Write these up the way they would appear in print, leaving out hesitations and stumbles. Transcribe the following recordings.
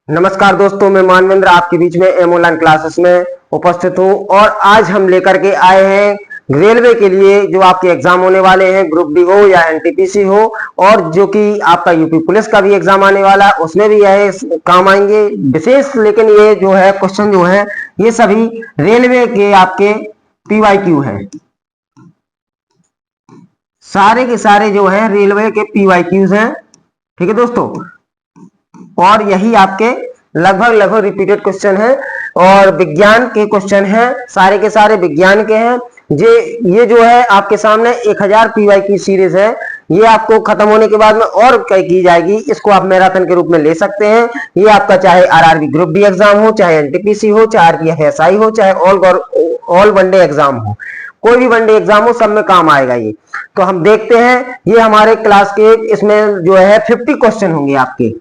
नमस्कार दोस्तों, मैं मानवेंद्र आपके बीच में एम ऑनलाइन क्लासेस में उपस्थित हूं और आज हम लेकर के आए हैं रेलवे के लिए जो आपके एग्जाम होने वाले हैं, ग्रुप डी हो या एनटीपीसी हो, और जो कि आपका यूपी पुलिस का भी एग्जाम आने वाला है उसमें भी यह काम आएंगे विशेष। लेकिन ये जो है क्वेश्चन जो है ये सभी रेलवे के आपके पीवाईक्यू है, सारे के सारे जो है रेलवे के पीवाईक्यूज हैं। ठीक है दोस्तों, और यही आपके लगभग लगभग रिपीटेड क्वेश्चन है और विज्ञान के क्वेश्चन हैं, सारे के सारे विज्ञान के हैं। ये जो है आपके सामने 1000 पीवाई की सीरीज है, ये आपको खत्म होने के बाद में और की जाएगी। इसको आप मैराथन के रूप में ले सकते हैं। ये आपका चाहे आरआरबी ग्रुप डी एग्जाम हो, चाहे एनटीपीसी हो, चाहे आरपीएफएसआई हो, चाहे ऑल वनडे एग्जाम हो, कोई भी वनडे एग्जाम हो, सब में काम आएगा ये। तो हम देखते हैं, ये हमारे क्लास के इसमें जो है 50 क्वेश्चन होंगे आपके।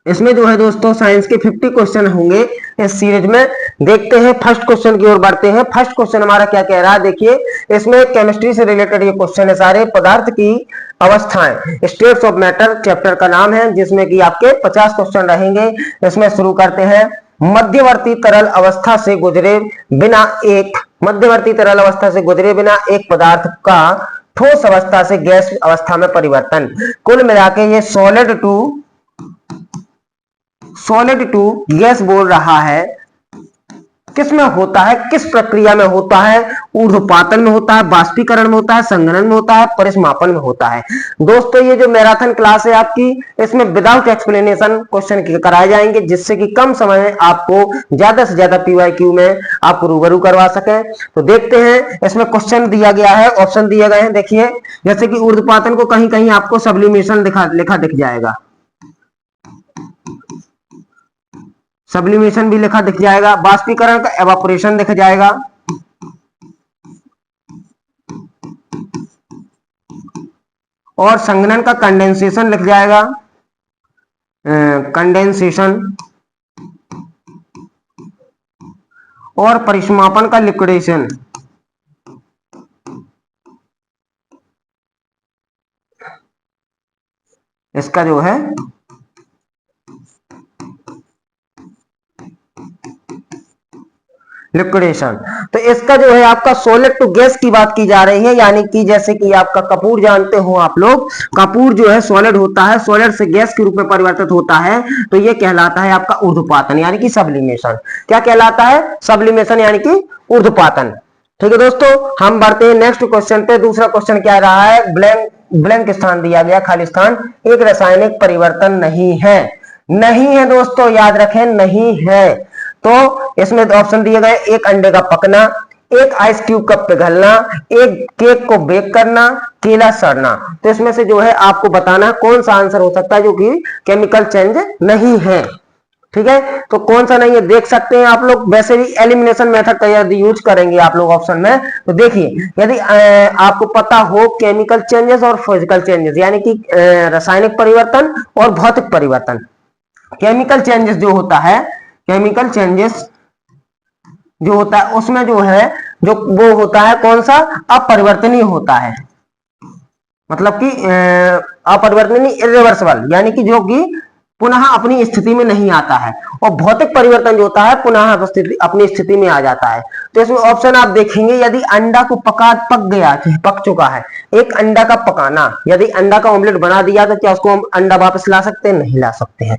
इसमें जो है दोस्तों साइंस के 50 क्वेश्चन होंगे इस सीरीज में। देखते हैं फर्स्ट क्वेश्चन की ओर बढ़ते हैं। फर्स्ट क्वेश्चन हमारा क्या कह रहा है, देखिए इसमें केमिस्ट्री से रिलेटेड ये क्वेश्चन है सारे। पदार्थ की अवस्थाएं, स्टेट्स ऑफ मैटर चैप्टर का नाम है, जिसमें कि आपके 50 क्वेश्चन रहेंगे। इसमें शुरू करते हैं। मध्यवर्ती तरल अवस्था से गुजरे बिना एक पदार्थ का ठोस अवस्था से गैस अवस्था में परिवर्तन। कुल मिला के ये सॉलिड टू गैस बोल रहा है। किस में होता है, किस प्रक्रिया में होता है? ऊर्ध्वपातन में होता है, बाष्पीकरण में होता है, संघनन में होता है, परिसमापन में होता है। दोस्तों ये जो मैराथन क्लास है आपकी, इसमें विदाउट एक्सप्लेनेशन क्वेश्चन कराए जाएंगे, जिससे कि कम समय में आपको ज्यादा से ज्यादा पीवाईक्यू में आपको रूबरू करवा सके। तो देखते हैं, इसमें क्वेश्चन दिया गया है, ऑप्शन दिए गए हैं। देखिए जैसे कि ऊर्ध्वपातन को कहीं कहीं आपको सब्लिमेशन लिखा दिख जाएगा, सब्लिमेशन भी लिखा दिख जाएगा। बाष्पीकरण का एवापोरेशन दिख जाएगा, और संघनन का कंडेंसेशन लिख जाएगा, कंडेंसेशन, और परिसमापन का लिक्विडेशन। इसका जो है लिक्विडेशन। तो इसका जो है आपका सॉलिड टू गैस की बात की जा रही है, यानी कि जैसे कि आपका कपूर जानते हो आप लोग, कपूर जो है सॉलिड होता है, सॉलिड से गैस के रूप में परिवर्तित होता है, तो ये कहलाता है आपका ऊर्ध्वपातन यानी कि सब्लिमेशन। क्या कहलाता है? सब्लिमेशन यानी कि ऊर्ध्वपातन। ठीक है दोस्तों, हम बढ़ते हैं नेक्स्ट क्वेश्चन पे। दूसरा क्वेश्चन क्या रहा है, ब्लैंक स्थान दिया गया, खाली स्थान। एक रासायनिक परिवर्तन नहीं है दोस्तों, याद रखें, नहीं है। तो इसमें ऑप्शन दिए गए, एक अंडे का पकना, एक आइस क्यूब का पिघलना, एक केक को बेक करना, केला सड़ना। तो इसमें से जो है आपको बताना कौन सा आंसर हो सकता है जो कि केमिकल चेंज नहीं है। ठीक है, तो कौन सा नहीं है देख सकते हैं आप लोग। वैसे भी एलिमिनेशन मेथड का यदि यूज करेंगे आप लोग ऑप्शन में, तो देखिए यदि आपको पता हो केमिकल चेंजेस और फिजिकल चेंजेस, यानी कि रासायनिक परिवर्तन और भौतिक परिवर्तन। केमिकल चेंजेस जो होता है, केमिकल चेंजेस जो होता है उसमें जो है जो वो होता है कौन सा, अपरिवर्तनीय होता है, मतलब कि अपरिवर्तनीय, इरिवर्सिबल, यानी कि जो कि पुनः अपनी स्थिति में नहीं आता है। और भौतिक परिवर्तन जो होता है पुनः अपनी स्थिति में आ जाता है। तो इसमें ऑप्शन आप देखेंगे, यदि अंडा को पक चुका है, एक अंडा का पकाना, यदि अंडा का ऑमलेट बना दिया तो क्या उसको हम अंडा वापस ला सकते हैं? नहीं ला सकते हैं।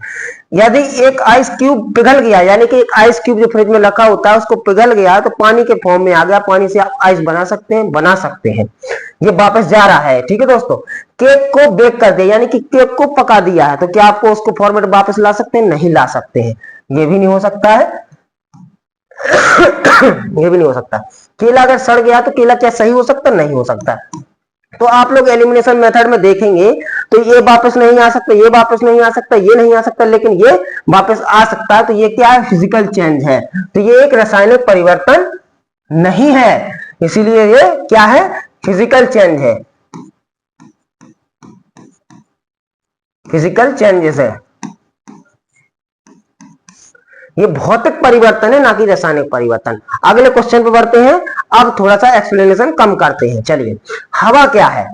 यदि एक आइस क्यूब पिघल गया, यानी कि एक आइस क्यूब जो फ्रिज में रखा होता है उसको पिघल गया तो पानी के फॉर्म में आ गया, पानी से आप आइस बना सकते हैं, ये वापस जा रहा है। ठीक है दोस्तों, केक को बेक कर दिया, यानी कि केक को पका दिया है, तो क्या आपको उसको फॉर्मेट वापस ला सकते हैं? नहीं ला सकते हैं, ये भी नहीं हो सकता है। ये भी नहीं हो सकता। केला अगर सड़ गया तो केला क्या सही हो सकता? नहीं हो सकता। तो आप लोग एलिमिनेशन मेथड में देखेंगे तो ये वापस नहीं आ सकता, ये वापस नहीं आ सकता, ये नहीं आ सकता, लेकिन ये वापस आ सकता है। तो ये क्या है? फिजिकल चेंज है। तो ये एक रासायनिक परिवर्तन नहीं है, इसीलिए ये क्या है? फिजिकल चेंज है, फिजिकल चेंजेस है। ये भौतिक परिवर्तन है, ना कि रासायनिक परिवर्तन। अगले क्वेश्चन पे बढ़ते हैं। अब थोड़ा सा एक्सप्लेनेशन कम करते हैं। चलिए, हवा क्या है?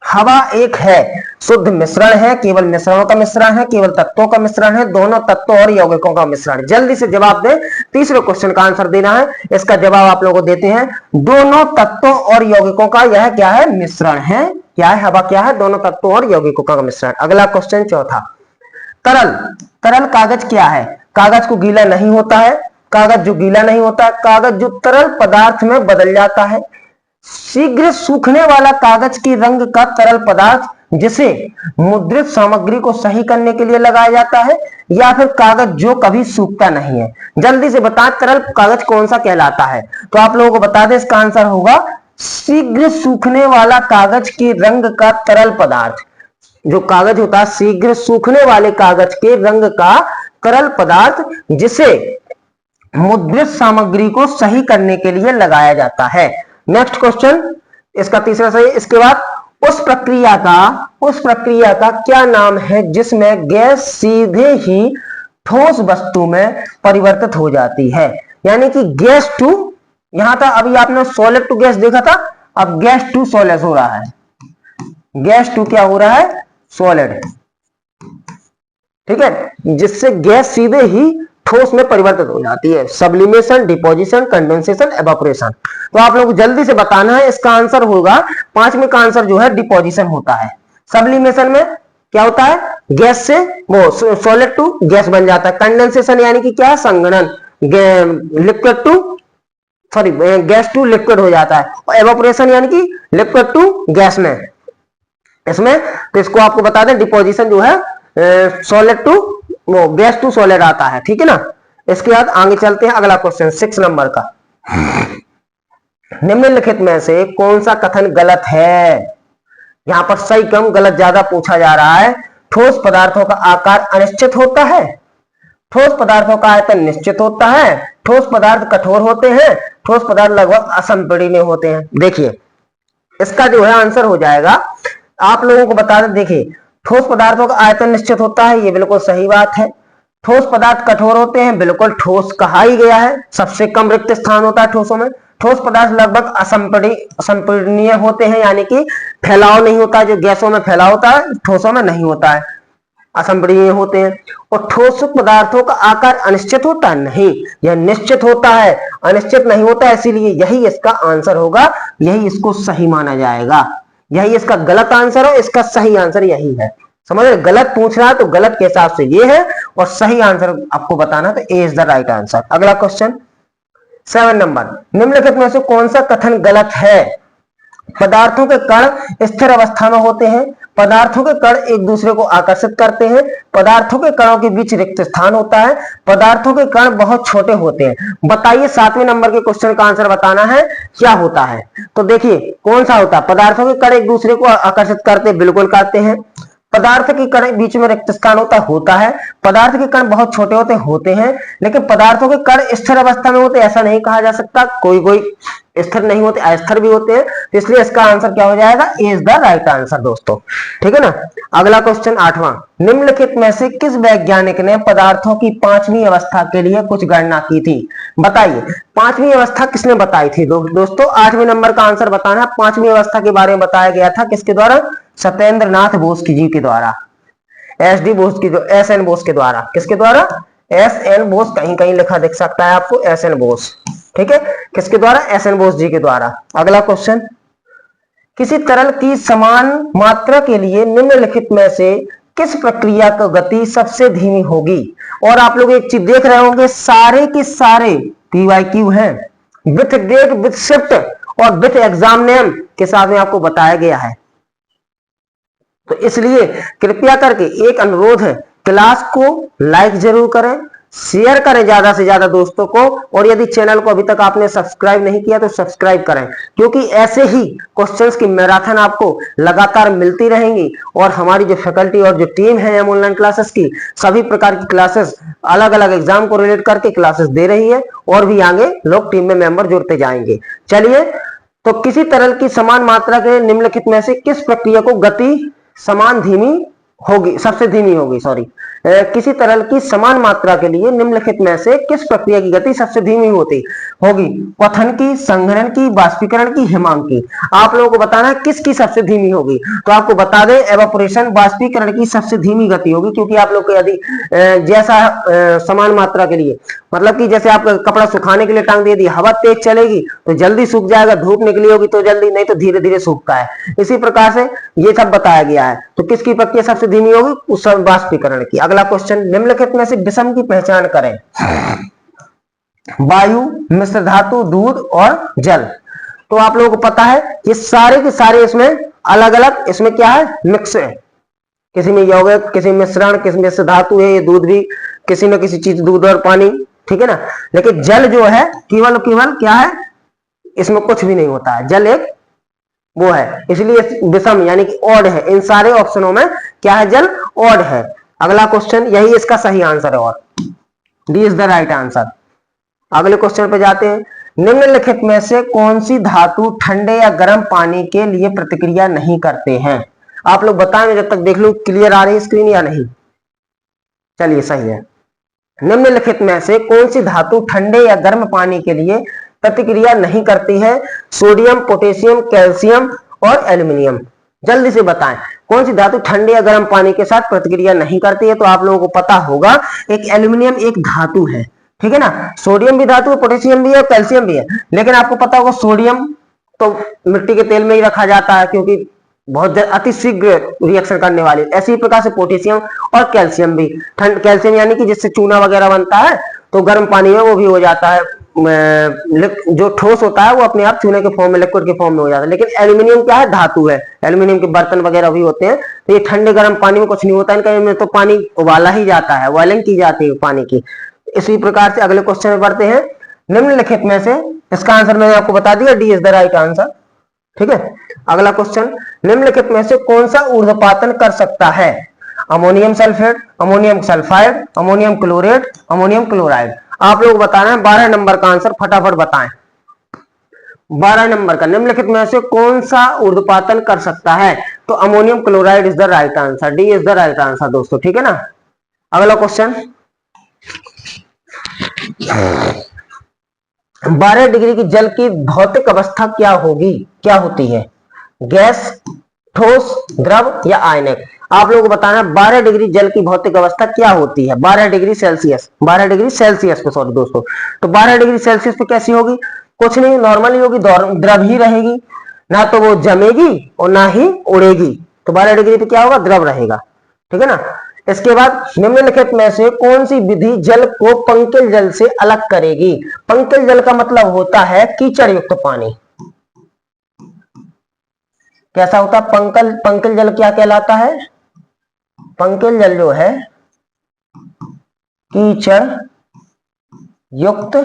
हवा एक है शुद्ध मिश्रण है, केवल मिश्रणों का मिश्रण है, केवल तत्वों का मिश्रण है, दोनों तत्वों और यौगिकों का मिश्रण। जल्दी से जवाब दें, तीसरे क्वेश्चन का आंसर देना है। इसका जवाब आप लोगों को देते हैं, दोनों तत्वों और यौगिकों का यह क्या है? मिश्रण है। क्या है? हवा क्या है? दोनों तत्वों और यौगिकों का मिश्रण। अगला क्वेश्चन चौथा, तरल। तरल कागज क्या है? कागज को गीला नहीं होता है, कागज जो गीला नहीं होता है, कागज जो तरल पदार्थ में बदल जाता है। शीघ्र सूखने वाला कागज की रंग का तरल पदार्थ जिसे मुद्रित सामग्री को सही करने के लिए लगाया जाता है, या फिर कागज जो कभी सूखता नहीं है। जल्दी से बताएं, तरल कागज कौन सा कहलाता है? तो आप लोगों को बता दें, इसका आंसर होगा शीघ्र सूखने वाला कागज की रंग का तरल पदार्थ। जो कागज होता है, शीघ्र सूखने वाले कागज के रंग का तरल पदार्थ जिसे मुद्रित सामग्री को सही करने के लिए लगाया जाता है। नेक्स्ट क्वेश्चन, इसका तीसरा सही। इसके बाद, उस प्रक्रिया का क्या नाम है जिसमें गैस सीधे ही ठोस वस्तु में परिवर्तित हो जाती है? यानी कि गैस टू, यहां था अभी आपने सॉलिड टू गैस देखा था, अब गैस टू सॉलिड हो रहा है। गैस टू क्या हो रहा है? सॉलिड। ठीक है, जिससे गैस सीधे ही ठोस में परिवर्तित हो जाती है। Sublimation, deposition, condensation, evaporation. तो आप लोग जल्दी से बताना है, इसका आंसर होगा, पांचवें का आंसर जो है डिपोजिशन होता है। सब्लिमेशन में क्या होता है? गैस से वो सॉलिड टू गैस बन जाता है। कंडेंसेशन यानी कि क्या है? संघनन, liquid to sorry gas to liquid हो जाता है। और एवापोरेशन यानी कि लिक्विड टू गैस में, इसमें तो इसको आपको बता दें, डिपोजिशन जो है सॉलिड टू वो गैस टू सॉलिड आता है। ठीक है ना। इसके बाद आगे चलते हैं, अगला क्वेश्चन 6 नंबर का। निम्नलिखित में से कौन सा कथन गलत है? यहां पर सही कम गलत ज्यादा पूछा जा रहा है। ठोस पदार्थों का आकार अनिश्चित होता है, ठोस पदार्थों का आयतन निश्चित होता है, ठोस पदार्थ कठोर होते हैं, ठोस पदार्थ लगभग असंपीड़नीय होते हैं। देखिए, इसका जो है आंसर हो जाएगा, आप लोगों को बता दें, देखिए, ठोस पदार्थों का आयतन निश्चित होता है, ये बिल्कुल सही बात है। ठोस पदार्थ कठोर होते हैं, बिल्कुल ठोस कहा ही गया है, सबसे कम रिक्त स्थान होता है ठोसों में। ठोस पदार्थ लगभग असंपीड़नीय होते हैं, यानी कि फैलाव नहीं होता है, जो गैसों में फैलाव होता है ठोसों में नहीं होता है, असंपीड़नीय होते हैं। और ठोस पदार्थों का आकार अनिश्चित होता है, नहीं, यह निश्चित होता है, अनिश्चित नहीं होता है, इसीलिए यही इसका आंसर होगा, यही इसको सही माना जाएगा। यही इसका गलत आंसर है, इसका सही आंसर यही है। समझ रहे? गलत पूछ रहा है तो गलत के हिसाब से ये है, और सही आंसर आपको बताना, तो ए इज द राइट आंसर। अगला क्वेश्चन 7 नंबर, निम्नलिखित में से कौन सा कथन गलत है? पदार्थों के कण स्थिर अवस्था में होते हैं, पदार्थों के कण एक दूसरे को आकर्षित करते हैं, पदार्थों के कणों के बीच रिक्त स्थान होता है, पदार्थों के कण बहुत छोटे होते हैं। बताइए, 7वें नंबर के क्वेश्चन का आंसर बताना है, क्या होता है? तो देखिए, कौन सा होता है? पदार्थों के कण एक दूसरे को आकर्षित करते, बिल्कुल करते हैं। पदार्थ के कण बीच में रिक्त स्थान होता है। पदार्थ के कण बहुत छोटे होते हैं, लेकिन पदार्थों के कण स्थिर अवस्था में होते, ऐसा नहीं कहा जा सकता। कोई स्थिर नहीं होते, अस्थिर भी होते हैं, तो इसलिए इसका आंसर क्या हो जाएगा? ए इज द राइट आंसर दोस्तों। ठीक है ना। अगला क्वेश्चन 8वां, निम्नलिखित में से किस वैज्ञानिक ने पदार्थों की 5वीं अवस्था के लिए कुछ गणना की थी? बताइए, 5वीं अवस्था किसने बताई थी? दोस्तों 8वें नंबर का आंसर बताना। 5वीं अवस्था के बारे में बताया गया था, किसके द्वारा? सत्येंद्र नाथ बोस जी के द्वारा, एस एन बोस के द्वारा। किसके द्वारा? एस एन बोस, कहीं कहीं लिखा दिख सकता है आपको, एस एन बोस। ठीक है, किसके द्वारा? एस एन बोस जी के द्वारा। अगला क्वेश्चन, किसी तरल की समान मात्रा के लिए निम्नलिखित में से किस प्रक्रिया की गति सबसे धीमी होगी? और आप लोग एक चीज देख रहे होंगे, सारे के सारे पीवाईक्यू हैं, विथ डेट, विथ शिफ्ट और विथ एग्जाम नेम के साथ में आपको बताया गया है। तो इसलिए कृपया करके एक अनुरोध है, क्लास को लाइक जरूर करें, शेयर करें ज्यादा से ज्यादा दोस्तों को, और यदि चैनल को अभी तक आपने सब्सक्राइब नहीं किया तो सब्सक्राइब करें, क्योंकि ऐसे ही क्वेश्चंस की मैराथन आपको लगातार मिलती रहेंगी। और हमारी जो फैकल्टी और जो टीम है एम ऑनलाइन क्लासेस की, सभी प्रकार की क्लासेस अलग अलग एग्जाम को रिलेट करके क्लासेस दे रही है, और भी आगे लोग टीम में मेंबर जुड़ते जाएंगे। चलिए, तो किसी तरल की समान मात्रा के निम्नलिखित में से किस प्रक्रिया को गति समान धीमी होगी, सबसे धीमी होगी, सॉरी। किसी तरल की समान मात्रा के लिए निम्नलिखित में से किस प्रक्रिया की गति सबसे धीमी होती होगी? क्वथन की, संघनन की, बाष्पीकरण की, हिमांक की। आप लोगों को बताना है किसकी सबसे धीमी होगी। तो आपको बता दें एवापोरेशन, बाष्पीकरण की सबसे धीमी गति होगी, क्योंकि आप लोग को यदि जैसा समान मात्रा के लिए, मतलब कि जैसे आप कपड़ा सुखाने के लिए टांग दे दी, हवा तेज चलेगी तो जल्दी सूख जाएगा, धूप निकली होगी तो जल्दी, नहीं तो धीरे धीरे सूखता है। इसी प्रकार से ये सब बताया गया है। तो किसकी प्रक्रिया सबसे धीमी होगी? उस बाष्पीकरण की। अगला क्वेश्चन, निम्नलिखित में से विषम की पहचान करें। वायु, मिश्र धातु, दूध और जल। तो आप लोगों को पता है ये सारे के सारे इसमें अलग अलग, इसमें क्या है, मिक्स है। किसी में यौगिक, किसी में मिश्रण, किसी में धातु है, ये दूध भी किसी न किसी चीज, दूध और पानी, ठीक है ना। लेकिन जल जो है केवल केवल क्या है, इसमें कुछ भी नहीं होता है, जल एक वो है, इसलिए विषम यानी कि ऑड है। इन सारे ऑप्शनों में क्या है, जल ऑड है। अगला क्वेश्चन, यही इसका सही आंसर है, और D is the right answer. अगले क्वेश्चन पे जाते हैं। निम्नलिखित में से कौन सी धातु ठंडे या गर्म पानी के लिए प्रतिक्रिया नहीं करते हैं? आप लोग बताएं, जब तक देख लूं क्लियर आ रही है स्क्रीन या नहीं। चलिए सही है। निम्नलिखित में से कौन सी धातु ठंडे या गर्म पानी के लिए प्रतिक्रिया नहीं करती है? सोडियम, पोटेशियम, कैल्शियम और एल्यूमिनियम। जल्दी से बताएं कौन सी धातु ठंडे या गर्म पानी के साथ प्रतिक्रिया नहीं करती है। तो आप लोगों को पता होगा एक एल्यूमिनियम एक धातु है, ठीक है ना। सोडियम भी धातु है, पोटेशियम भी है, कैल्शियम भी है। लेकिन आपको पता होगा सोडियम तो मिट्टी के तेल में ही रखा जाता है, क्योंकि बहुत अति शीघ्र रिएक्शन करने वाली। ऐसी प्रकार से पोटेशियम और कैल्शियम भी, कैल्शियम यानी कि जिससे चूना वगैरह बनता है, तो गर्म पानी में वो भी हो जाता है, जो ठोस होता है वो अपने आप चूने के फॉर्म में, लिक्विड के फॉर्म में हो जाता है। लेकिन एल्यूमिनियम क्या है, धातु है। एल्यूमिनियम के बर्तन वगैरह भी होते हैं, तो ये ठंडे गर्म पानी में कुछ नहीं होता इनका, इनमें तो पानी उबाला ही जाता है, बॉइलिंग की जाती है पानी की। इसी प्रकार से अगले क्वेश्चन में बढ़ते हैं। निम्नलिखित में से, इसका आंसर मैंने आपको बता दिया, D is the right answer, ठीक है। अगला क्वेश्चन, निम्नलिखित में से कौन सा ऊर्ध्वपातन कर सकता है? Ammonium sulphate, ammonium sulphide, ammonium chlorate, ammonium chloride. आप लोग बताना है 12 नंबर का आंसर, फटाफट बताएं। 12 नंबर का, निम्नलिखित में से कौन सा ऊर्ध्वपातन कर सकता है? तो ammonium chloride is the right answer, D is the right answer दोस्तों, ठीक है ना। अगला क्वेश्चन, 12 डिग्री की जल की भौतिक अवस्था क्या होगी, क्या होती है? गैस, ठोस, द्रव या आयनिक। आप लोगों को बताना 12 डिग्री जल की भौतिक अवस्था क्या होती है? 12 डिग्री सेल्सियस, 12 डिग्री सेल्सियस पे, सॉरी दोस्तों। तो 12 डिग्री सेल्सियस पे कैसी होगी? कुछ नहीं, नॉर्मल ही होगी, द्रव ही रहेगी, ना तो वो जमेगी और ना ही उड़ेगी। तो 12 डिग्री पे क्या होगा, द्रव रहेगा, ठीक है ना। इसके बाद, निम्नलिखित में से कौन सी विधि जल को पंकिल जल से अलग करेगी? पंकिल जल का मतलब होता है कीचड़ युक्त पानी। कैसा होता है पंकिल जल? क्या कहलाता है? पंकिल जल जो है कीचड़ युक्त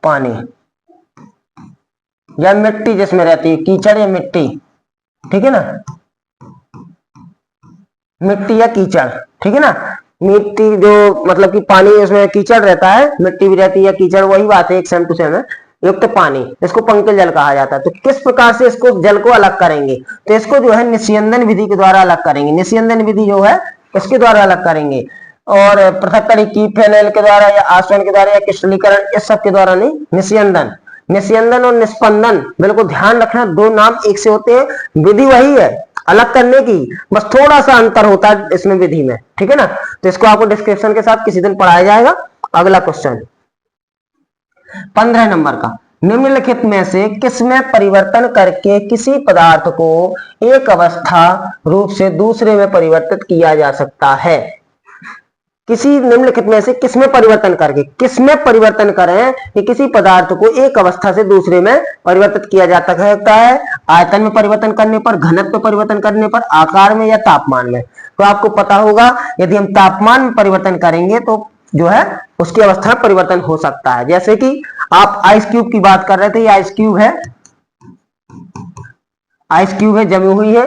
पानी या मिट्टी जिसमें रहती है, कीचड़ या मिट्टी, ठीक है ना, मिट्टी या कीचड़, ठीक है ना। मिट्टी जो मतलब कि पानी उसमें कीचड़ रहता है, मिट्टी भी रहती है या कीचड़, वही बात है, एक सेम टू सेम है। युक्त पानी, इसको पंकिल जल कहा जाता है। तो किस प्रकार से इसको जल को अलग करेंगे? तो इसको जो है निस्यंदन विधि के द्वारा अलग करेंगे। निस्यंदन विधि जो है इसके द्वारा अलग करेंगे, और पृथक्करण की फेनेल के द्वारा या आसवन के द्वारा या क्रिस्टलीकरण, इस सब के द्वारा नहीं। निस्यंदन, निस्यंदन और निस्पंदन, बिल्कुल ध्यान रखना, दो नाम एक से होते हैं, विधि वही है अलग करने की, बस थोड़ा सा अंतर होता है इसमें विधि में, ठीक है ना। तो इसको आपको डिस्क्रिप्शन के साथ किसी दिन पढ़ाया जाएगा। अगला क्वेश्चन 15 नंबर का, निम्नलिखित में से किसमें परिवर्तन करके किसी पदार्थ को एक अवस्था रूप से दूसरे में परिवर्तित किया जा सकता है? किसी निम्नलिखित में से किसमें परिवर्तन करके, किसमें परिवर्तन करें कि किसी पदार्थ को एक अवस्था से दूसरे में परिवर्तित किया जाता है? आयतन में परिवर्तन करने पर, घनत्व में परिवर्तन करने पर, आकार में या तापमान में। तो आपको पता होगा यदि हम तापमान में परिवर्तन करेंगे तो जो है उसकी अवस्था में परिवर्तन हो सकता है। जैसे कि आप आइस क्यूब की बात कर रहे थे, ये आइस क्यूब है, आइस क्यूब है, जमी हुई है,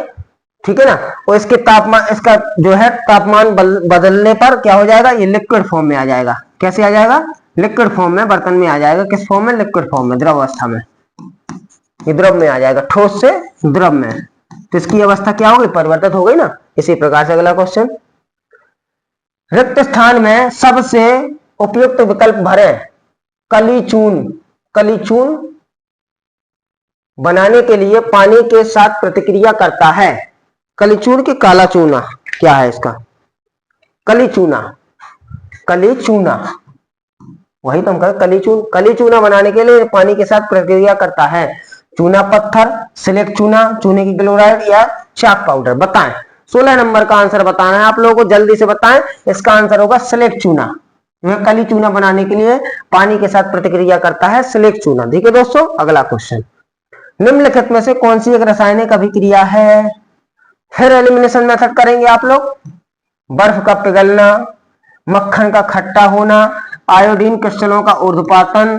ठीक है ना। और इसके तापमान, इसका जो है तापमान बदलने पर क्या हो जाएगा, ये लिक्विड फॉर्म में आ जाएगा। कैसे आ जाएगा? लिक्विड फॉर्म में, बर्तन में आ जाएगा। किस फॉर्म में? लिक्विड फॉर्म में, द्रव अवस्था में, ये द्रव में आ जाएगा, ठोस से द्रव में। तो इसकी अवस्था क्या हो गई, परिवर्तित हो गई ना। इसी प्रकार से अगला क्वेश्चन, रिक्त स्थान में सबसे उपयुक्त विकल्प भरें। कलीचून, कलीचून बनाने के लिए पानी के साथ प्रतिक्रिया करता है। कलीचून की काला चूना क्या है इसका, कलीचूना, कलीचूना, वही तो हम कहें कलीचून। कलीचूना बनाने के लिए पानी के साथ प्रतिक्रिया करता है। चूना पत्थर, सिलेक्ट चूना, चूने की क्लोराइड या चाक पाउडर, बताएं। 16 नंबर का आंसर बताना है आप लोगों को, जल्दी से बताएं। इसका आंसर होगा सिलेक्ट चूना। वह कली चूना बनाने के लिए पानी के साथ प्रतिक्रिया करता है, सिलेक्ट चूना। ठीक है दोस्तों, अगला क्वेश्चन, निम्नलिखित में से कौन सी एक रासायनिक अभिक्रिया है। फिर एलिमिनेशन मेथड करेंगे आप लोग। बर्फ का पिघलना, मक्खन का खट्टा होना, आयोडीन क्रिस्टलों का ऊर्ध्वपातन,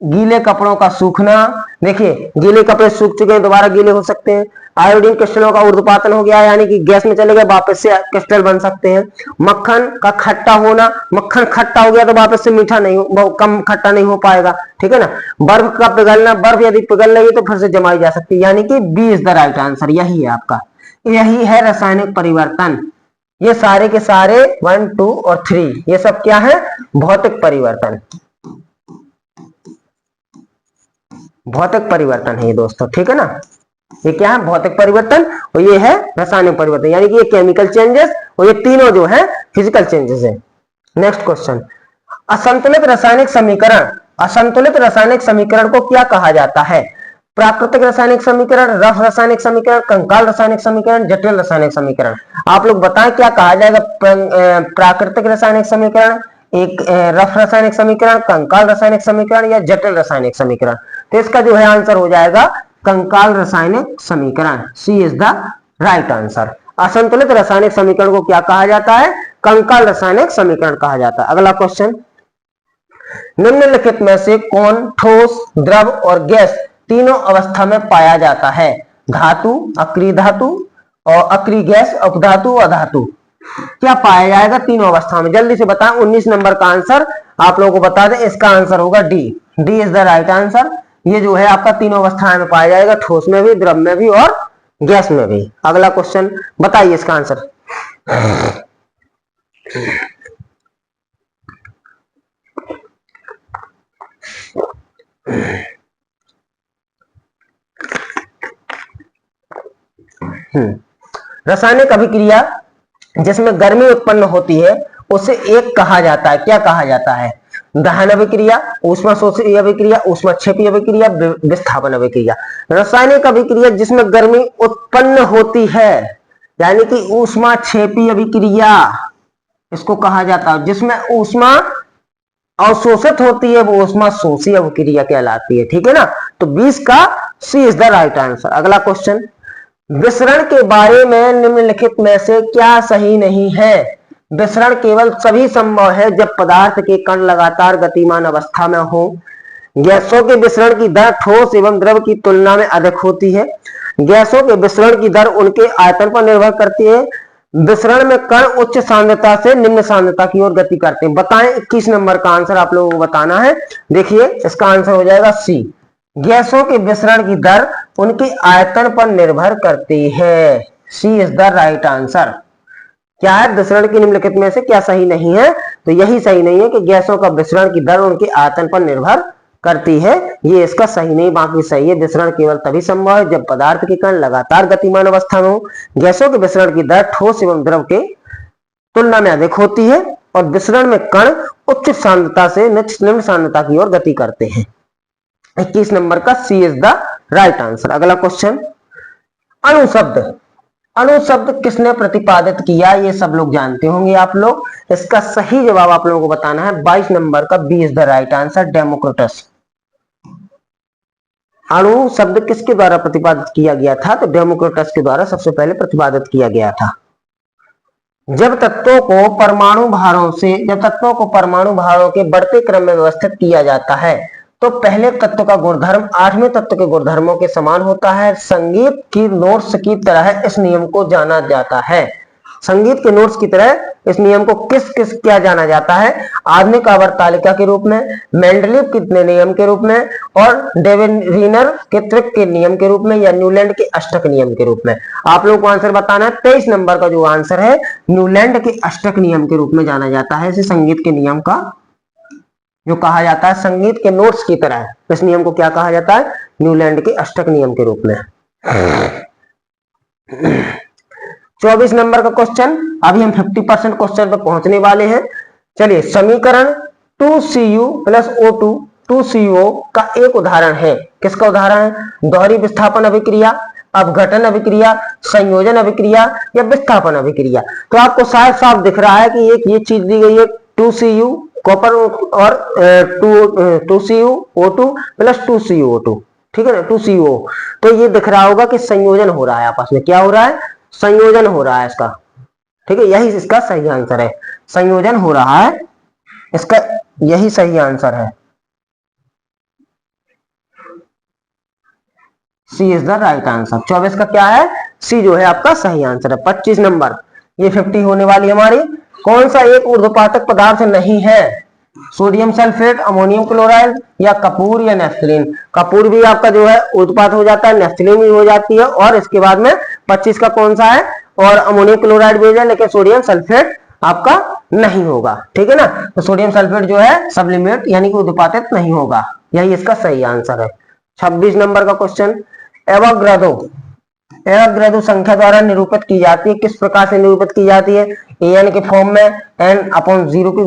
गीले कपड़ों का सूखना। देखिए गीले कपड़े सूख चुके हैं, दोबारा गीले हो सकते हैं। आयोडीन क्रिस्टलों का ऊर्ध्वपातन हो गया, यानी कि गैस में चले गए, वापस से क्रिस्टल बन सकते हैं। मक्खन का खट्टा होना, मक्खन खट्टा हो गया तो वापस से मीठा नहीं हो, कम खट्टा नहीं हो पाएगा। ठीक है ना। बर्फ का पिघलना, बर्फ यदि पिघल रही है तो फिर से जमाई जा सकती है, यानी कि B is the right answer. यही है आपका, यही है रासायनिक परिवर्तन। ये सारे के सारे 1, 2 और 3 ये सब क्या है, भौतिक परिवर्तन, भौतिक परिवर्तन है ये दोस्तों। ठीक है ना, ये क्या है, भौतिक परिवर्तन, और ये है रासायनिक परिवर्तन, यानी कि ये केमिकल चेंजेस और ये तीनों जो है फिजिकल चेंजेस है। नेक्स्ट क्वेश्चन, असंतुलित रासायनिक समीकरण, असंतुलित रासायनिक समीकरण को क्या कहा जाता है। प्राकृतिक रासायनिक समीकरण, रफ रासायनिक समीकरण, कंकाल रासायनिक समीकरण, जटिल रासायनिक समीकरण। आप लोग बताएं क्या कहा जाएगा। प्राकृतिक रासायनिक समीकरण, एक रफ रासायनिक समीकरण, कंकाल रासायनिक समीकरण या जटिल रासायनिक समीकरण। तो इसका जो है आंसर हो जाएगा कंकाल रासायनिक समीकरण। सी इज द राइट आंसर। असंतुलित रासायनिक समीकरण को क्या कहा जाता है, कंकाल रासायनिक समीकरण कहा जाता है। अगला क्वेश्चन, निम्नलिखित में से कौन ठोस, द्रव और गैस तीनों अवस्था में पाया जाता है। धातु, अक्रिय धातु और अक्रिय गैस, अपधातु, अधातु। क्या पाया जाएगा तीनों अवस्था में, जल्दी से बताएं। 19 नंबर का आंसर आप लोगों को बता दें, इसका आंसर होगा D. D is the right answer. ये जो है आपका तीनों अवस्थाएं में पाया जाएगा, ठोस में भी, द्रव में भी और गैस में भी। अगला क्वेश्चन बताइए इसका आंसर। रासायनिक अभिक्रिया जिसमें गर्मी उत्पन्न होती है उसे एक कहा जाता है, क्या कहा जाता है। दहन अभिक्रिया, ऊष्मा शोषी अभिक्रिया, ऊष्मा क्षेपी अभिक्रिया, विस्थापन अभिक्रिया। रासायनिक अभिक्रिया जिसमें गर्मी उत्पन्न होती है, यानी कि ऊष्मा क्षेपी अभिक्रिया इसको कहा जाता है। जिसमें ऊष्मा अवशोषित होती है वो ऊष्मा शोषी अभिक्रिया कहलाती है। ठीक है ना, तो 20 का सी इज द राइट आंसर। अगला क्वेश्चन, विसरण के बारे में निम्नलिखित में से क्या सही नहीं है। विसरण केवल तभी संभव है जब पदार्थ के कण लगातार गतिमान अवस्था में हो। गैसों के विसरण की दर ठोस एवं द्रव की तुलना में अधिक होती है। गैसों के विसरण की दर उनके आयतन पर निर्भर करती है। विसरण में कण उच्च सांद्रता से निम्न सांद्रता की ओर गति करते हैं। बताएं 21 नंबर का आंसर आप लोगों को बताना है। देखिए इसका आंसर हो जाएगा सी। गैसों के विसरण की दर उनके आयतन पर निर्भर करती है। सी इज द राइट आंसर। क्या है, विसरण की निम्नलिखित में से क्या सही नहीं है, तो यही सही नहीं है कि गैसों का विसरण की दर उनके आयतन पर निर्भर करती है, ये इसका सही नहीं, बाकी सही है। विसरण केवल तभी संभव है जब पदार्थ के कण लगातार गतिमान अवस्था में हो। गैसों के विसरण की दर ठोस एवं द्रव के तुलना में अधिक होती है और विसरण में कण उच्च सांद्रता से निम्न सांद्रता की ओर गति करते हैं। 21 नंबर का सी इज द राइट आंसर। अगला क्वेश्चन, अणु शब्द। अणु शब्द किसने प्रतिपादित किया, ये सब लोग जानते होंगे आप लोग। इसका सही जवाब आप लोगों को बताना है। 22 नंबर का B is the right answer, Democritus. अणु शब्द किसके द्वारा प्रतिपादित किया गया था, तो डेमोक्रिटस के द्वारा सबसे पहले प्रतिपादित किया गया था। जब तत्वों को परमाणु भारों के बढ़ते क्रम में व्यवस्थित किया जाता है तो पहले तत्व का गुणधर्म 8वें तत्व के गुणधर्मों के समान होता है। संगीत की नोट्स की तरह इस नियम को जाना जाता है। संगीत के नोट्स की तरह इस नियम को किस किस क्या जाना जाता है? आधुनिक आवर्त तालिका के रूप में, मेंडलीव के नियम के रूप में, और डेविनियर के त्रिक के नियम के रूप में, या न्यूलैंड के अष्टक नियम के रूप में। आप लोगों को आंसर बताना है। 23 नंबर का जो आंसर है न्यूलैंड के अष्टक नियम के रूप में जाना जाता है। इसे संगीत के नियम का जो कहा जाता है, संगीत के नोट्स की तरह इस नियम को क्या कहा जाता है? न्यूलैंड के अष्टक नियम के रूप में। 24 नंबर का क्वेश्चन, अभी हम 50% क्वेश्चन पर पहुंचने वाले हैं। चलिए, समीकरण 2Cu प्लस O2 2CO का एक उदाहरण है। किसका उदाहरण है? दोहरी विस्थापन अभिक्रिया, अपघटन अभिक्रिया, संयोजन अभिक्रिया या विस्थापन अभिक्रिया। तो आपको शायद साफ दिख रहा है कि एक ये चीज दी गई है 2Cu कॉपर और 2CuO2 प्लस 2CuO2, ठीक है ना, 2CO। तो ये दिख रहा होगा कि संयोजन हो रहा है आपस में। क्या हो रहा है? संयोजन हो रहा है इसका, ठीक है, यही इसका सही आंसर है। संयोजन हो रहा है इसका, यही सही आंसर है। सी इज द राइट आंसर। 24 का क्या है? सी जो है आपका सही आंसर है। 25 नंबर, ये 50 होने वाली हमारी। कौन सा एक ऊर्ध्वपातक पदार्थ नहीं है? सोडियम सल्फेट, अमोनियम क्लोराइड या कपूर या नेफ्थलीन। कपूर भी आपका जो है ऊर्ध्वपात हो जाता है, नेफ्थलीन भी हो जाती है, और इसके बाद में 25 का कौन सा है? और अमोनियम क्लोराइड भी हो जाए, लेकिन सोडियम सल्फेट आपका नहीं होगा, ठीक है ना। तो सोडियम सल्फेट जो है सब्लिमेट यानी कि ऊर्ध्वपातित नहीं होगा, यही इसका सही आंसर है। 26 नंबर का क्वेश्चन, एवोगैड्रो संख्या द्वारा निरूपित की जाती है। किस प्रकार से निरूपित की जाती है? an के फॉर्म में, n/0 के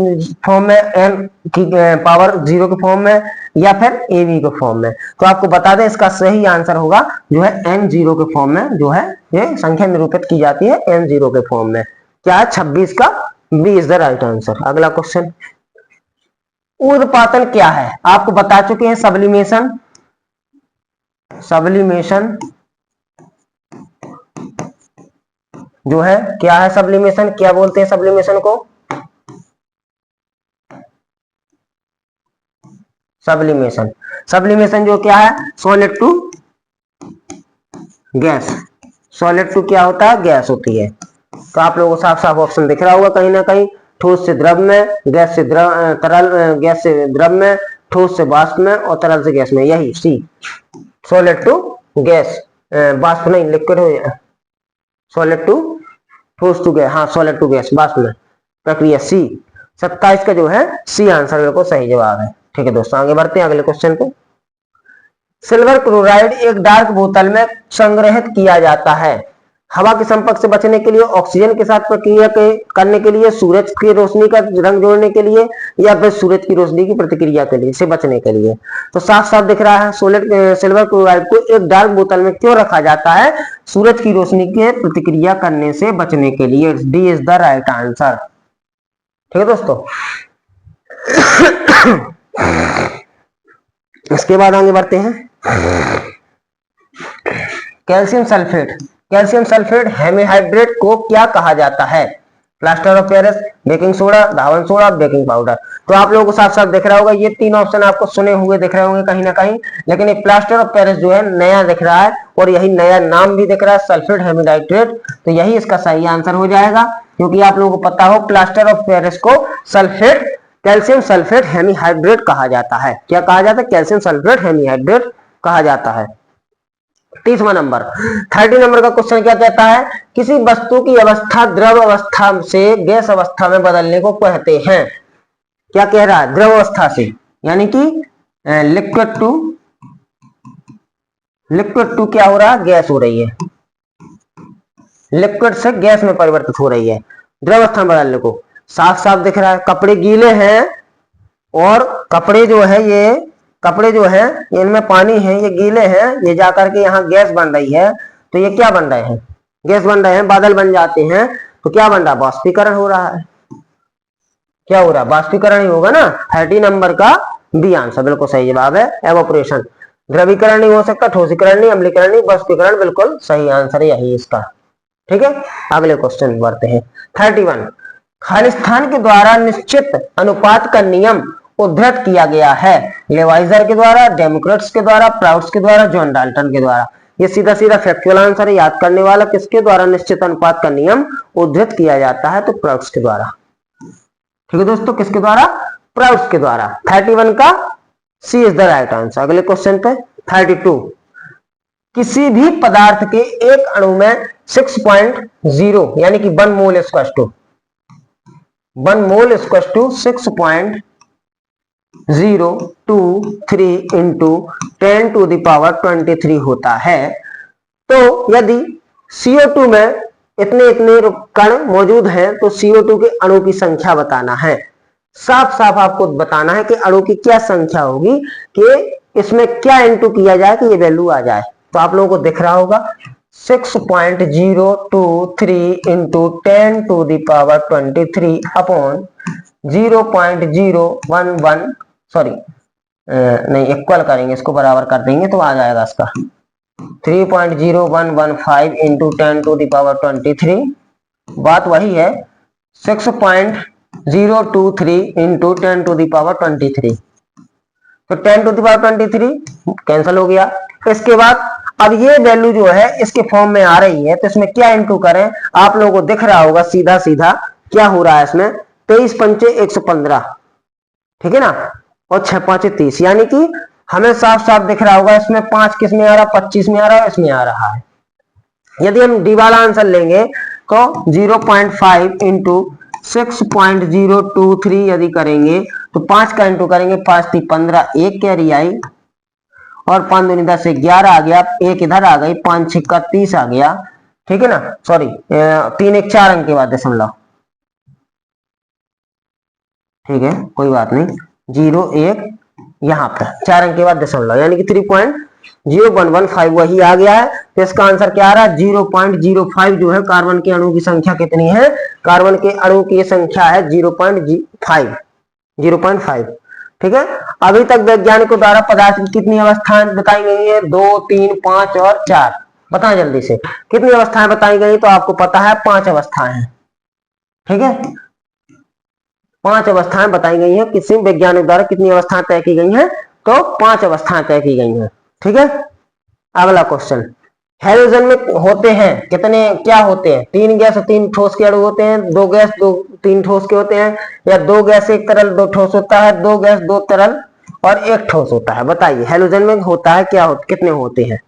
फॉर्म में, n की पावर 0 के फॉर्म में, या फिर ab के फॉर्म में। तो आपको बता दें इसका सही आंसर होगा जो है n0 के फॉर्म में जो है ये संख्या निरूपित की जाती है n0 के फॉर्म में। क्या है? 26 का B is the right answer. अगला क्वेश्चन, ऊर्ध्वपातन क्या है? आपको बता चुके हैं सब्लिमेशन। सब्लिमेशन जो है क्या है? सब्लिमेशन क्या बोलते हैं सब्लिमेशन को? सब्लिमेशन, सब्लिमेशन जो क्या है? Solid to gas. Solid to क्या होता है? गैस होती है। तो आप लोगों को साफ साफ ऑप्शन दिख रहा होगा कहीं ना कहीं, ठोस से द्रव में, गैस से तरल, गैस से द्रव में, ठोस से वाष्प में, और तरल से गैस में, यही सी सॉलिड टू गैस। वाष्प नहीं, लिक्विड हो, सॉलिड टू ठोस टू गैस, हाँ सॉलिड टू गैस वाष्प में प्रक्रिया सी। 27 का जो है सी आंसर बिल्कुल सही जवाब है। ठीक है दोस्तों, आगे बढ़ते हैं अगले क्वेश्चन पे। सिल्वर क्लोराइड एक डार्क बोतल में संग्रहित किया जाता है। हवा के संपर्क से बचने के लिए, ऑक्सीजन के साथ प्रक्रिया करने के लिए, सूरज की रोशनी का रंग जोड़ने के लिए, या फिर सूरज की रोशनी की प्रतिक्रिया के लिए, से बचने के लिए। तो साफ साफ दिख रहा है सिल्वर क्लोराइड को एक डार्क बोतल में क्यों रखा जाता है? सूरज की रोशनी के प्रतिक्रिया करने से बचने के लिए। D is the right answer. ठीक है दोस्तों, इसके बाद आगे बढ़ते हैं। Calcium sulphate, calcium sulphate hemihydrate को क्या कहा जाता है? Plaster of Paris, baking soda, Dhawan soda, baking powder. तो आप लोगों को साफ साफ दिख रहा होगा, ये तीन ऑप्शन आपको सुने हुए दिख रहे होंगे कहीं ना कहीं, लेकिन ये प्लास्टर ऑफ पेरिस जो है नया दिख रहा है, और यही नया नाम भी दिख रहा है, सल्फेट हेमीहाइड्रेट। तो यही इसका सही आंसर हो जाएगा, क्योंकि आप लोगों को पता हो प्लास्टर ऑफ पेरिस को सल्फेट, कैल्शियम सल्फेट हेमीहाइड्रेट कहा जाता है। क्या कहा जाता है? कैल्शियम सल्फेट हेमीहाइड्रेट कहा जाता है। 30वां नंबर, 30 नंबर का क्वेश्चन क्या कहता है? किसी वस्तु की अवस्था द्रव अवस्था से गैस अवस्था में बदलने को कहते हैं। क्या कह रहा है? द्रव अवस्था से, यानी कि लिक्विड टू क्या हो रहा है? गैस हो रही है। लिक्विड से गैस में परिवर्तित हो रही है, द्रव अवस्था में बदलने को। साफ साफ दिख रहा है, कपड़े गीले हैं, और कपड़े जो है इनमें पानी है, ये गीले हैं, ये जाकर के यहाँ गैस बन रही है। तो ये क्या बन रहे हैं? गैस बन रहे हैं, बादल बन जाते हैं। तो क्या बन रहा है? वाष्पीकरण हो रहा है। क्या हो रहा है? वाष्पीकरण ही होगा ना। 30 नंबर का बी आंसर बिल्कुल सही जवाब है, एवोपरेशन। द्रवीकरण नहीं हो सकता, ठोसीकरण नहीं, अम्लीकरण नहीं, वाष्पीकरण बिल्कुल सही आंसर है यही इसका। ठीक है, अगले क्वेश्चन बढ़ते हैं। 31, खालिस्तान के द्वारा निश्चित अनुपात का नियम उद्धृत किया गया है। लेवाइजर के द्वारा, डेमोक्रेट्स के द्वारा, प्राउड्स के द्वारा, जॉन डाल्टन के द्वारा। ये सीधा सीधा फैक्चुअल आंसर है, याद करने वाला। किसके द्वारा निश्चित अनुपात का नियम उद्धृत किया जाता है? तो प्रोड्स के द्वारा। ठीक है दोस्तों, किसके द्वारा? प्रोड्स के द्वारा। 31 का सी इज द राइट आंसर। अगले क्वेश्चन पे 32, किसी भी पदार्थ के एक अणु में 6.0 यानी कि 1 mole equals to 6.023 into 10 to the power 23 होता है। तो यदि CO2 में इतने इतने कण मौजूद हैं तो CO2 के अणु की संख्या बताना है। साफ साफ आपको बताना है कि अणु की क्या संख्या होगी, कि इसमें क्या इंटू किया जाए कि ये वैल्यू आ जाए। तो आप लोगों को दिख रहा होगा 6.023 into 10 to the power 23 upon 0.011 sorry नहीं, इक्वल करेंगे, इसको बराबर कर देंगे तो आ जाएगा इसका 3.0115 इंटू 10 टू द पावर 23। बात वही है 6.023 इंटू 10 टू द पावर 23। तो 10 टू द पावर 23 कैंसिल हो गया। इसके बाद अब ये वैल्यू जो है इसके फॉर्म में आ रही है, तो इसमें क्या इंटू करें? आप लोगों को दिख रहा होगा सीधा सीधा क्या हो रहा है इसमें, 23 पंचे 115, ठीक है ना, और 6 पांचे 30, यानी कि हमें साफ साफ दिख रहा होगा इसमें 5 किस में आ रहा, 25 में आ रहा है, इसमें आ रहा है। यदि हम डी वाला आंसर लेंगे तो 0.5 इंटू 6.023 यदि करेंगे तो 5 का इंटू करेंगे, 5 थी 15, 1 कैरी आई और 5 दूनी 10 से 11 आ गया, 1 इधर आ गई, 5 6 का 30 आ गया, ठीक है ना, सॉरी 3 1 4 अंक के बाद दशमलव, ठीक है कोई बात नहीं, 0 1 यहाँ पर 4 अंक के बाद दशमलव, यानी कि 3.0115 वही आ गया है। तो इसका आंसर क्या आ रहा है? 0.05 जो है कार्बन के अणु की संख्या कितनी है? कार्बन के अणु की संख्या है 0.5। ठीक है, अभी तक वैज्ञानिकों द्वारा पदार्थ की कितनी अवस्थाएं बताई गई है? 2 3 5 और 4। बताएं जल्दी से कितनी अवस्थाएं बताई गई? तो आपको पता है 5 अवस्थाएं हैं। ठीक है, 5 अवस्थाएं बताई गई हैं। किसी वैज्ञानिक द्वारा कितनी अवस्थाएं तय की गई हैं? तो 5 अवस्थाएं तय की गई हैं। ठीक है, अगला क्वेश्चन, हाइड्रोजन में होते हैं कितने, क्या होते हैं? 3 गैस और 3 ठोस के अणु होते हैं, 2 गैस 2 3 ठोस के होते हैं, या 2 गैस 1 तरल 2 ठोस होता है, 2 गैस 2 तरल और 1 ठोस होता है। बताइए हाइड्रोजन में होता है क्या, कितने होते हैं?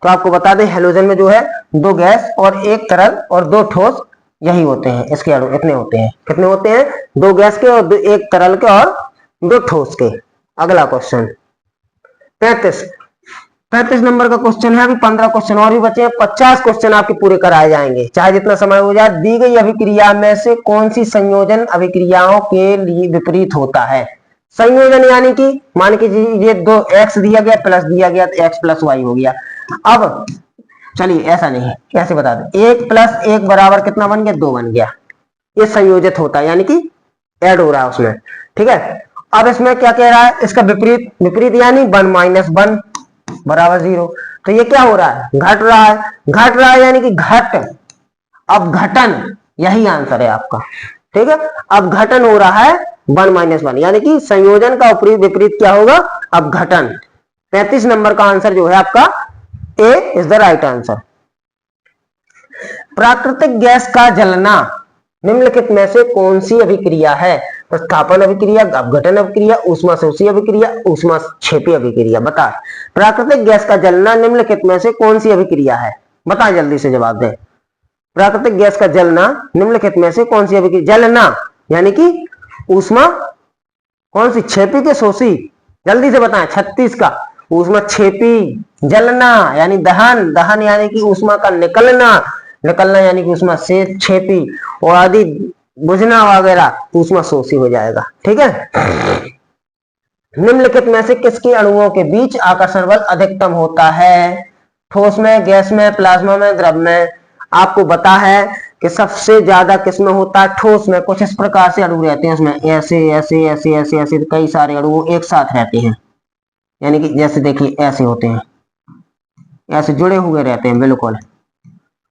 तो आपको बता दें हाइड्रोजन में जो है 2 गैस और 1 तरल और 2 ठोस यही होते हैं, इसके अणु इतने होते हैं। कितने होते हैं? 2 गैस के और 1 तरल के और 2 ठोस के। अगला क्वेश्चन 35 नंबर का क्वेश्चन है। अभी 15 क्वेश्चन और भी बचे हैं, 50 क्वेश्चन आपके पूरे कराए जाएंगे चाहे जितना समय हो जाए। दी गई अभिक्रिया में से कौन सी संयोजन अभिक्रियाओं के लिए विपरीत होता है? संयोजन यानी कि मान के ये 2 x दिया गया प्लस दिया गया तो x प्लस वाई हो गया। अब चलिए ऐसा नहीं, कैसे बता दें, 1 प्लस 1 बराबर कितना बन गया? 2 बन गया। ये संयोजित होता है यानी कि ऐड हो रहा है उसमें। ठीक है, अब इसमें क्या कह रहा है? इसका विपरीत, विपरीत यानी 1 माइनस 1 बराबर 0। तो ये क्या हो रहा है? घट रहा है। घट रहा है यानी कि घट, अब घटन, यही आंसर है आपका। ठीक है, अब घटन हो रहा है 1 माइनस 1, यानी कि संयोजन का विपरीत क्या होगा? अब घटन। 35 नंबर का आंसर जो है आपका ए इज द राइट आंसर। प्राकृतिक गैस का जलना निम्नलिखित में से कौन सी अभिक्रिया है? स्थापन अभिक्रिया, अपघटन अभिक्रिया, ऊष्मा शोषी अभिक्रिया, ऊष्मा क्षेपी अभिक्रिया। बता, प्राकृतिक गैस का जलना निम्नलिखित में से कौन सी अभिक्रिया है? बताएं जल्दी से जवाब दें। प्राकृतिक गैस का जलना निम्नलिखित में से कौन सी अभिक्रिया? जलना यानी कि ऊष्मा कौन सी, क्षेपी के शोषी? जल्दी से बताएं। 36 का ऊष्मा क्षेपी, जलना यानी दहन, दहन यानी कि ऊष्मा का निकलना, निकलना यानी कि ऊष्मा से क्षेपी, और आदि बुझना वगैरह ऊष्मा शोषी हो जाएगा। ठीक है, निम्नलिखित में से किसके अणुओं के बीच आकर्षण बल अधिकतम होता है? ठोस में, गैस में, प्लाज्मा में, द्रव में? आपको बता है कि सबसे ज्यादा किसमें होता है? ठोस में। कुछ इस प्रकार से अणु रहते हैं उसमें, ऐसे ऐसे ऐसे ऐसे ऐसे कई सारे अणु एक साथ रहते हैं, यानी कि जैसे देखिए ऐसे होते हैं, ऐसे जुड़े हुए रहते हैं बिल्कुल।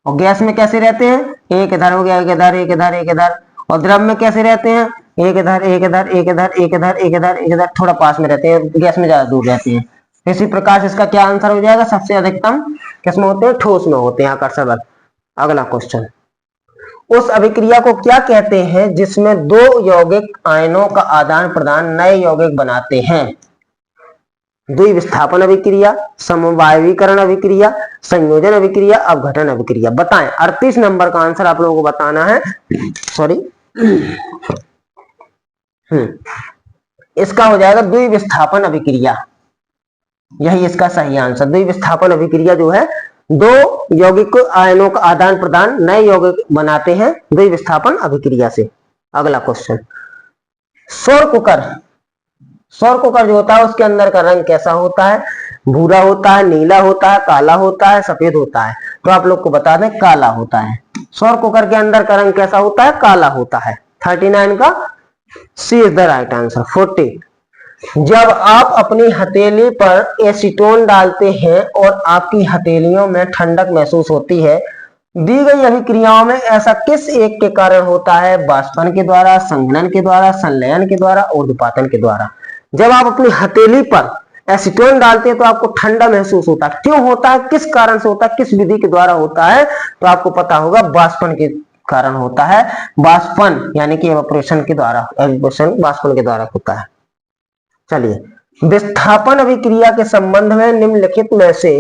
और गैस में कैसे रहते हैं? एक इधर हो गया, एक इधर, एक इधर, एक इधर। और द्रव में कैसे रहते हैं? एक इधर, एक इधर, एक इधर, एक इधर, एक इधर, एक इधर, थोड़ा पास में रहते हैं, गैस में ज्यादा दूर रहते हैं। इसी प्रकार से इसका क्या आंसर हो जाएगा, सबसे अधिकतम किसमें होते हैं, ठोस में होते हैं आकर्षण बल। अगला क्वेश्चन, उस अभिक्रिया को क्या कहते हैं जिसमें दो यौगिक आयनों का आदान प्रदान नए यौगिक बनाते हैं? द्विविस्थापन अभिक्रिया, समवायवीकरण अभिक्रिया, संयोजन अभिक्रिया, अपघटन अभिक्रिया। बताएं, 38 नंबर का आंसर आप लोगों को बताना है। सॉरी, इसका हो जाएगा द्विविस्थापन अभिक्रिया, यही इसका सही आंसर। द्विविस्थापन अभिक्रिया जो है दो यौगिक आयनों का आदान प्रदान नए यौगिक बनाते हैं द्विविस्थापन अभिक्रिया से। अगला क्वेश्चन, सौर कुकर, सौर कुकर जो होता है उसके अंदर का रंग कैसा होता है? भूरा होता है, नीला होता है, काला होता है, सफेद होता है? तो आप लोग को बता दें काला होता है। सौर कुकर के अंदर का रंग कैसा होता है? काला होता है। 39 का सी इज द राइट आंसर। 40, जब आप अपनी हथेली पर एसीटोन डालते हैं और आपकी हथेलियों में ठंडक महसूस होती है, दी गई अभिक्रियाओं में ऐसा किस एक के कारण होता है? बाष्पन के द्वारा, संघनन के द्वारा, संलयन के द्वारा, ऊर्ध्वपातन के द्वारा। जब आप अपनी हथेली पर एसीटोन डालते हैं तो आपको ठंडा महसूस होता है, क्यों होता है, किस कारण से होता है, किस विधि के द्वारा होता है? तो आपको पता होगा बाष्पन के कारण होता है। बाष्पन यानी कि एवापोरेशन के द्वारा, एवापोरेशन बाष्पन के द्वारा होता है। चलिए, विस्थापन अभिक्रिया के संबंध में निम्नलिखित में से,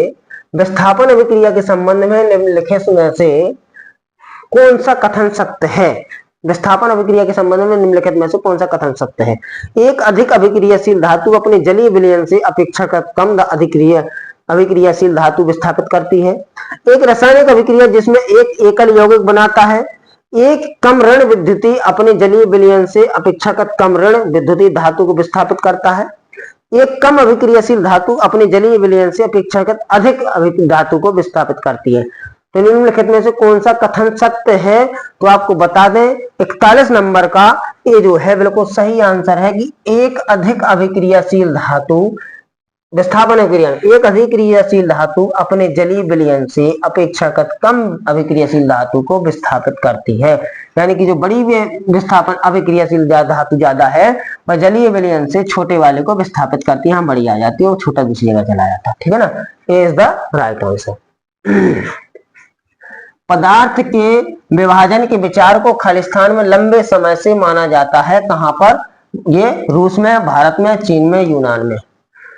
विस्थापन अभिक्रिया के संबंध में निम्नलिखित में से कौन सा कथन सत्य है? विस्थापन अभिक्रिया के संबंध में निम्नलिखित में से कौन सा कथन सत्य है? एक अधिक अभिक्रियाशील धातु अपने जलीय विलयन से अपेक्षाकृत कम अभिक्रियाशील धातु विस्थापित करती है। एक रासायनिक अभिक्रिया जिसमें एक एकल यौगिक बनाता है। एक कम ऋण विद्युती अपने जलीय विलयन से अपेक्षाकृत कम ऋण विद्युती धातु को विस्थापित करता है। एक कम अभिक्रियाशील धातु अपने जलीय विलयन से अपेक्षाकृत अधिक धातु को विस्थापित करती है। तो निम्नलिखित में से कौन सा कथन सत्य है? तो आपको बता दें 41 नंबर का ये जो है बिल्कुल सही आंसर है कि एक अधिक अभिक्रियाशील धातु, विस्थापन अभिक्रिया, एक अभिक्रियाशील धातु अपने जलीय विलयन से अपेक्षाकृत कम अभिक्रियाशील धातु को विस्थापित करती है। यानी कि जो बड़ी विस्थापन अभिक्रियाशील धातु ज्यादा है वह जलीय विलयन से छोटे वाले को विस्थापित करती है, हम बड़ी आ जाती है, वो छोटा दूसरी जगह चला जाता है। ठीक है ना, ये इज द राइट आंसर। पदार्थ के विभाजन के विचार को खालिस्तान में लंबे समय से माना जाता है। कहां पर? ये रूस में, भारत में, चीन में, यूनान में।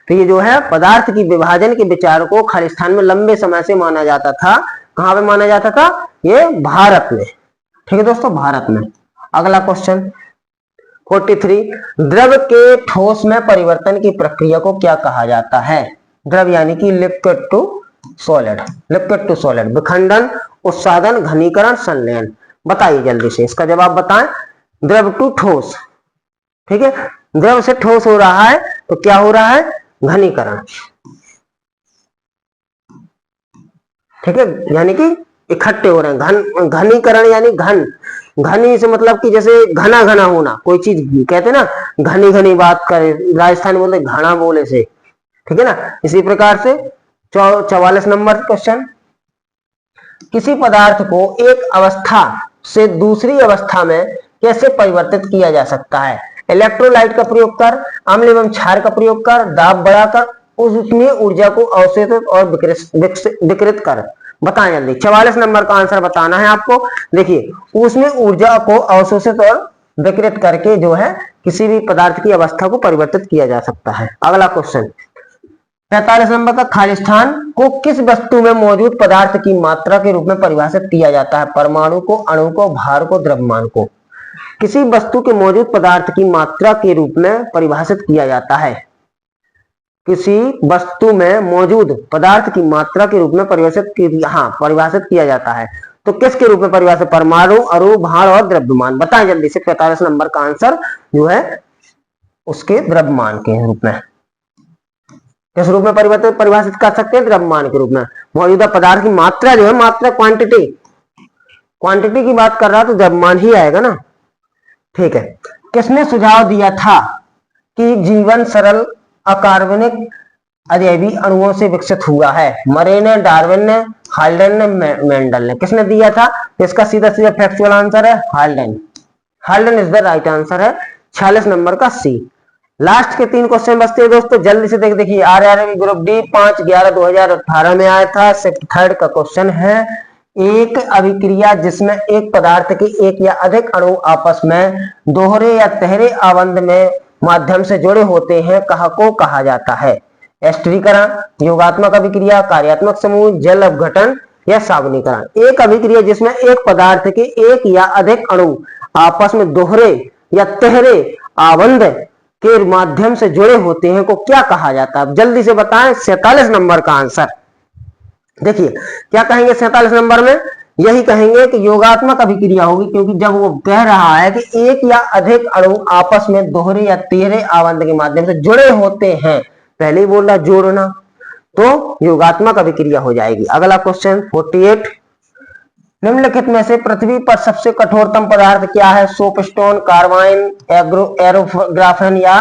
तो ये जो है पदार्थ की विभाजन के विचार को खालिस्तान में लंबे समय से माना जाता था। कहां पे माना जाता था? ये भारत में। ठीक है दोस्तों, भारत में। अगला क्वेश्चन 43, द्रव के ठोस में परिवर्तन की प्रक्रिया को क्या कहा जाता है? द्रव यानी कि liquid to solid, liquid to solid, विखंडन, उत्सादन, घनीकरण, संलयन। बताइए जल्दी से, इसका जवाब बताएं। द्रव टू ठोस, ठीक है, द्रव से ठोस हो रहा है तो क्या हो रहा है? घनीकरण। ठीक है, यानी कि इकट्ठे हो रहे हैं। घनीकरण यानी घन, घनी से मतलब कि जैसे घना घना होना, कोई चीज कहते हैं ना घनी घनी बात करे, राजस्थान बोलते घना बोले से। ठीक है ना, इसी प्रकार से 44 नंबर क्वेश्चन, किसी पदार्थ को एक अवस्था से दूसरी अवस्था में कैसे परिवर्तित किया जा सकता है? इलेक्ट्रोलाइट का प्रयोग कर, अम्ल एवं क्षार का प्रयोग कर, दाब बढ़ाकर, उसमें ऊर्जा को अवशोषित और विकृत कर। बताएं जल्दी, 44 नंबर का आंसर बताना है आपको। देखिए, उसमें ऊर्जा को अवशोषित और विकृत करके जो है किसी भी पदार्थ की अवस्था को परिवर्तित किया जा सकता है। अगला क्वेश्चन 45 नंबर का, खालिस्तान को किस वस्तु में मौजूद पदार्थ की मात्रा के रूप में परिभाषित किया जाता है? परमाणु को, अणु को, भार को, द्रव्यमान को। किसी वस्तु के मौजूद पदार्थ की मात्रा के रूप में परिभाषित किया जाता है। किसी वस्तु में मौजूद पदार्थ की मात्रा के रूप में परिभाषित किया जाता है। तो किसके रूप में परिभाषित? परमाणु, अणु, भार और द्रव्यमान। बताएं जल्दी से, 45 नंबर का आंसर जो है उसके द्रव्यमान के रूप में। किस रूप में परिभाषित कर सकते हैं? द्रव्यमान के रूप में। मौजूदा पदार्थ की मात्रा जो है, मात्रा क्वांटिटी, क्वांटिटी की बात कर रहा तो द्रव्यमान ही आएगा ना। ठीक है, किसने सुझाव दिया था कि जीवन सरल अकार्बनिक अजैवी अणुओं से विकसित हुआ है? मरे ने, डार्विन ने, हाल्डेन ने, मेंडल ने। किसने दिया था? इसका सीधा सीधा फैक्चुअल आंसर है Haldane. Haldane is the right answer है, 46 नंबर का सी। लास्ट के 3 क्वेश्चन बचते हैं दोस्तों, जल्दी से देखिए आरआरबी ग्रुप डी 5/11/2018 में आया था। शिफ्ट थर्ड का क्वेश्चन है, एक अभिक्रिया जिसमें एक पदार्थ के एक या अधिक अणु आपस में दोहरे या तिहरे आबंध में माध्यम से जुड़े होते हैं, को कहा जाता है? एस्टरीकरण, योगात्मक अभिक्रिया, कार्यात्मक समूह, जल अपघटन या साबुनीकरण। एक अभिक्रिया जिसमें एक पदार्थ के एक या अधिक अणु आपस में दोहरे या तिहरे आबंध के माध्यम से जुड़े होते हैं को क्या कहा जाता है? जल्दी से बताएं 47 नंबर का आंसर। देखिए क्या कहेंगे 47 नंबर में, यही कहेंगे कि योगात्मक अभिक्रिया होगी, क्योंकि जब वो कह रहा है कि एक या अधिक अणु आपस में दोहरे या तिहरे आबंध के माध्यम से जुड़े होते हैं, पहले ही बोल रहा जोड़ना, तो योगात्मक अभिक्रिया हो जाएगी। अगला क्वेश्चन 48, निम्नलिखित में से पृथ्वी पर सबसे कठोरतम पदार्थ क्या है? सोपस्टोन, कार्बाइन, एरोग्राफेन या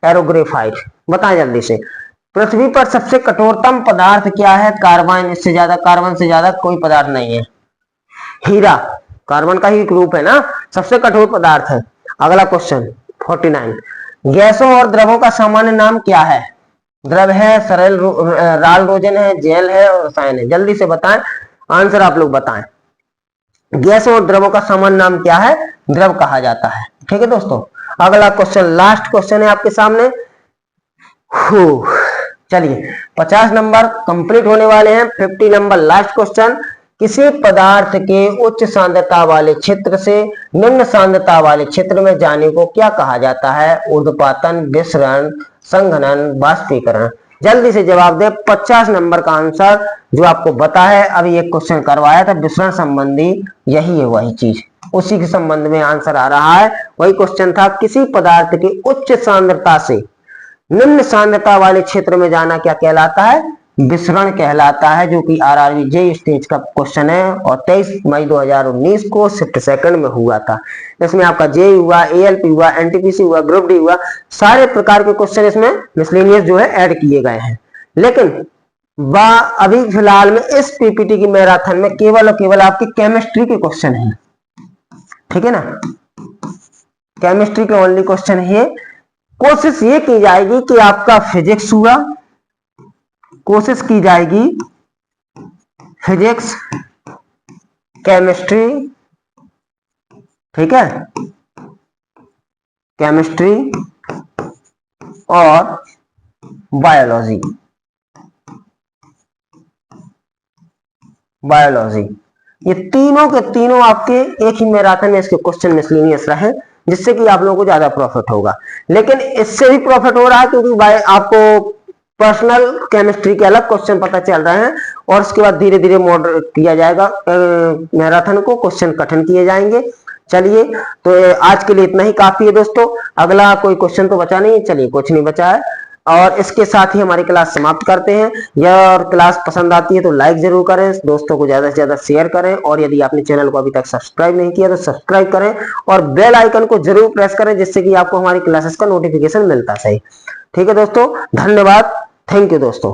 एरोग्रेफाइट। बताएं जल्दी से, पृथ्वी पर सबसे कठोरतम पदार्थ क्या है? कार्बाइन, इससे ज्यादा, कार्बन से ज्यादा कोई पदार्थ नहीं है। हीरा कार्बन का ही एक रूप है ना, सबसे कठोर पदार्थ है। अगला क्वेश्चन 49, गैसों और द्रवों का सामान्य नाम क्या है? द्रव है, सरल रालरोजन है, जेल है और रसायन है। जल्दी से बताएं, आंसर आप लोग बताएं। गैसों और द्रवों का सामान्य नाम क्या है? द्रव कहा जाता है। ठीक है दोस्तों, अगला क्वेश्चन लास्ट क्वेश्चन है आपके सामने। चलिए 50 नंबर कंप्लीट होने वाले हैं। 50 नंबर लास्ट क्वेश्चन, किसी पदार्थ के उच्च सांद्रता वाले क्षेत्र से निम्न सांद्रता वाले क्षेत्र में जाने को क्या कहा जाता है? ऊर्ध्वपातन, विसरण, संघनन, बाष्पीकरण। जल्दी से जवाब दे। 50 नंबर का आंसर जो आपको बता है, अभी एक क्वेश्चन करवाया था विसरण संबंधी, यही है वही चीज, उसी के संबंध में आंसर आ रहा है। वही क्वेश्चन था, किसी पदार्थ के उच्च सांद्रता से निम्न सांद्रता वाले क्षेत्र में जाना क्या कहलाता है? विसरण कहलाता है, जो कि आरआरबी जे स्टेज का क्वेश्चन है और 23 मई 2019 को शिफ्ट सेकंड में हुआ था। इसमें आपका जे हुआ, एएलपी हुआ, एनटीपीसी हुआ, ग्रुप डी हुआ, सारे प्रकार के क्वेश्चन इसमें मिसलेनियस जो है ऐड किए गए हैं। लेकिन अभी फिलहाल में इस पीपीटी की मैराथन में केवल और केवल आपकी केमिस्ट्री के क्वेश्चन है। ठीक है ना, केमिस्ट्री के ओनली क्वेश्चन है। कोशिश ये की जाएगी कि आपका फिजिक्स हुआ, कोशिश की जाएगी फिजिक्स, केमिस्ट्री, ठीक है, केमिस्ट्री और बायोलॉजी, ये तीनों के तीनों आपके एक ही मैराथन में इसके क्वेश्चन मिसलेनियस रहे, जिससे कि आप लोगों को ज्यादा प्रॉफिट होगा। लेकिन इससे भी प्रॉफिट हो रहा है क्योंकि आपको पर्सनल केमिस्ट्री के अलग क्वेश्चन पता चल रहे हैं और उसके बाद धीरे धीरे मॉडरेट किया जाएगा मैराथन को, क्वेश्चन कठिन किए जाएंगे। चलिए तो आज के लिए इतना ही काफी है दोस्तों। अगला कोई क्वेश्चन तो बचा नहीं है, चलिए कुछ नहीं बचा है, और इसके साथ ही हमारी क्लास समाप्त करते हैं। यह क्लास पसंद आती है तो लाइक जरूर करें, दोस्तों को ज्यादा से ज्यादा शेयर करें, और यदि आपने चैनल को अभी तक सब्सक्राइब नहीं किया तो सब्सक्राइब करें और बेल आइकन को जरूर प्रेस करें, जिससे कि आपको हमारी क्लासेस का नोटिफिकेशन मिलता सही। ठीक है दोस्तों, धन्यवाद, थैंक यू दोस्तों।